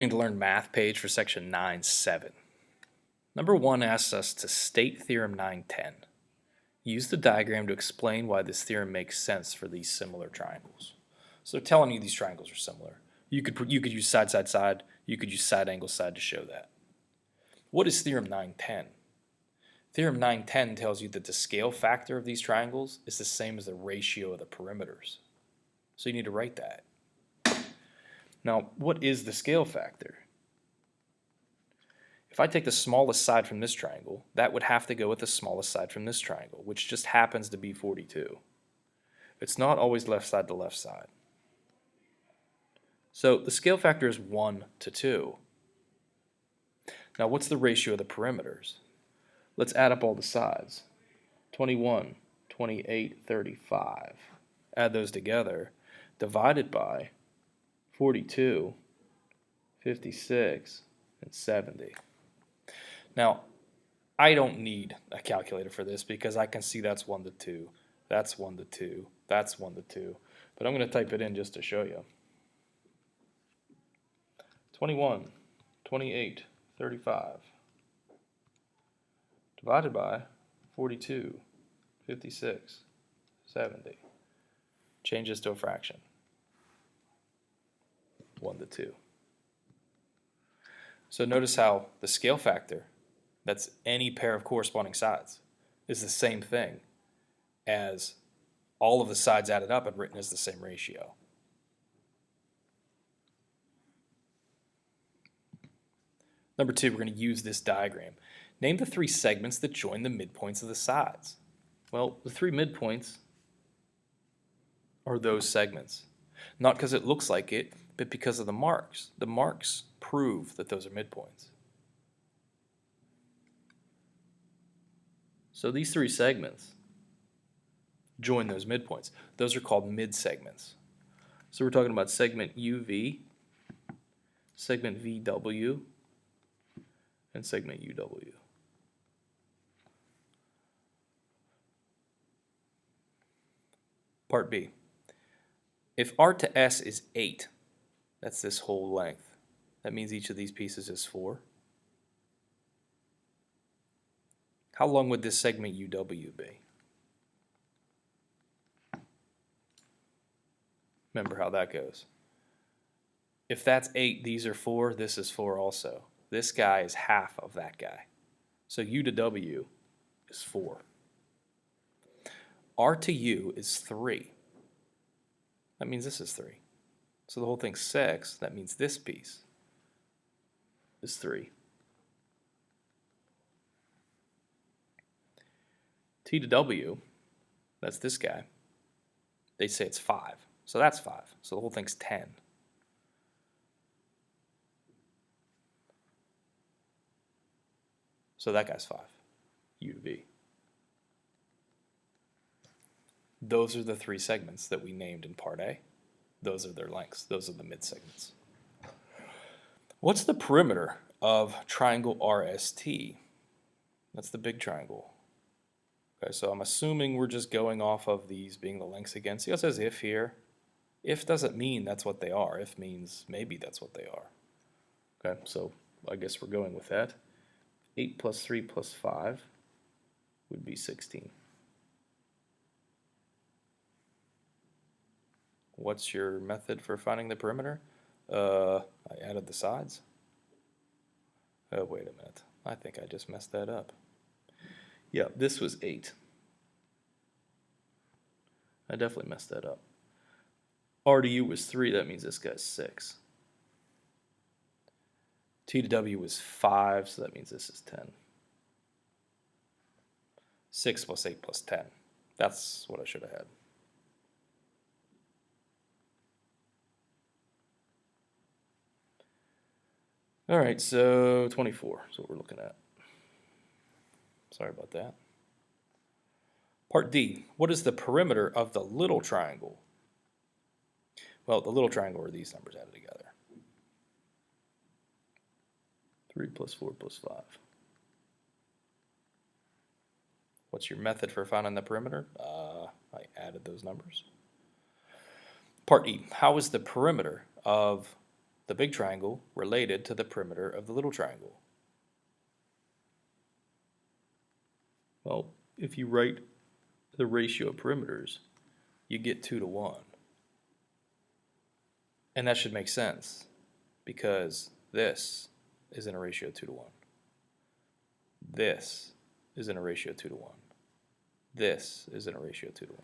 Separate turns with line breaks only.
To learn math page for section 9.7. Number 1 asks us to state theorem 9.10. Use the diagram to explain why this theorem makes sense for these similar triangles. So they're telling you these triangles are similar. You could use side, side, side. You could use side, angle, side to show that. What is theorem 9.10? Theorem 9.10 tells you that the scale factor of these triangles is the same as the ratio of the perimeters. So you need to write that. Now, what is the scale factor? If I take the smallest side from this triangle, that would have to go with the smallest side from this triangle, which just happens to be 42. It's not always left side to left side. So the scale factor is 1 to 2. Now, what's the ratio of the perimeters? Let's add up all the sides. 21, 28, 35. Add those together, divided by 42, 56, and 70. Now, I don't need a calculator for this because I can see that's 1 to 2, that's 1 to 2, that's 1 to 2. But I'm going to type it in just to show you. 21, 28, 35 divided by 42, 56, 70. Change this to a fraction. 1 to 2. So notice how the scale factor, that's any pair of corresponding sides, is the same thing as all of the sides added up and written as the same ratio. Number 2, we're going to use this diagram. Name the 3 segments that join the midpoints of the sides. Well, the 3 midpoints are those segments. Not because it looks like it, but because of the marks. The marks prove that those are midpoints. So these 3 segments join those midpoints. Those are called mid-segments. So we're talking about segment UV, segment VW, and segment UW. Part B. If R to S is 8, that's this whole length. That means each of these pieces is 4. How long would this segment UW be? Remember how that goes. If that's 8, these are 4, this is 4 also. This guy is half of that guy. So U to W is 4. R to U is 3. That means this is 3. So the whole thing's 6. That means this piece is 3. T to W, that's this guy. They say it's 5. So that's 5. So the whole thing's 10. So that guy's 5. U to V. Those are the 3 segments that we named in Part A. Those are their lengths. Those are the mid-segments. What's the perimeter of triangle RST? That's the big triangle. Okay, so I'm assuming we're just going off of these being the lengths again. See how it says if here? If doesn't mean that's what they are. If means maybe that's what they are. Okay, so I guess we're going with that. 8 plus 3 plus 5 would be 16. What's your method for finding the perimeter? I added the sides. Oh, wait a minute. I think I just messed that up. Yeah, this was 8. I definitely messed that up. R to U was 3. That means this guy's 6. T to W was 5, so that means this is 10. 6 plus 8 plus 10. That's what I should have had. All right, so 24 is what we're looking at. Sorry about that. Part D, what is the perimeter of the little triangle? Well, the little triangle are these numbers added together. 3 plus 4 plus 5. What's your method for finding the perimeter? I added those numbers. Part E, how is the perimeter of the big triangle related to the perimeter of the little triangle? Well, if you write the ratio of perimeters, you get 2 to 1. And that should make sense because this is in a ratio of 2 to 1. This is in a ratio of 2 to 1. This is in a ratio of 2 to 1.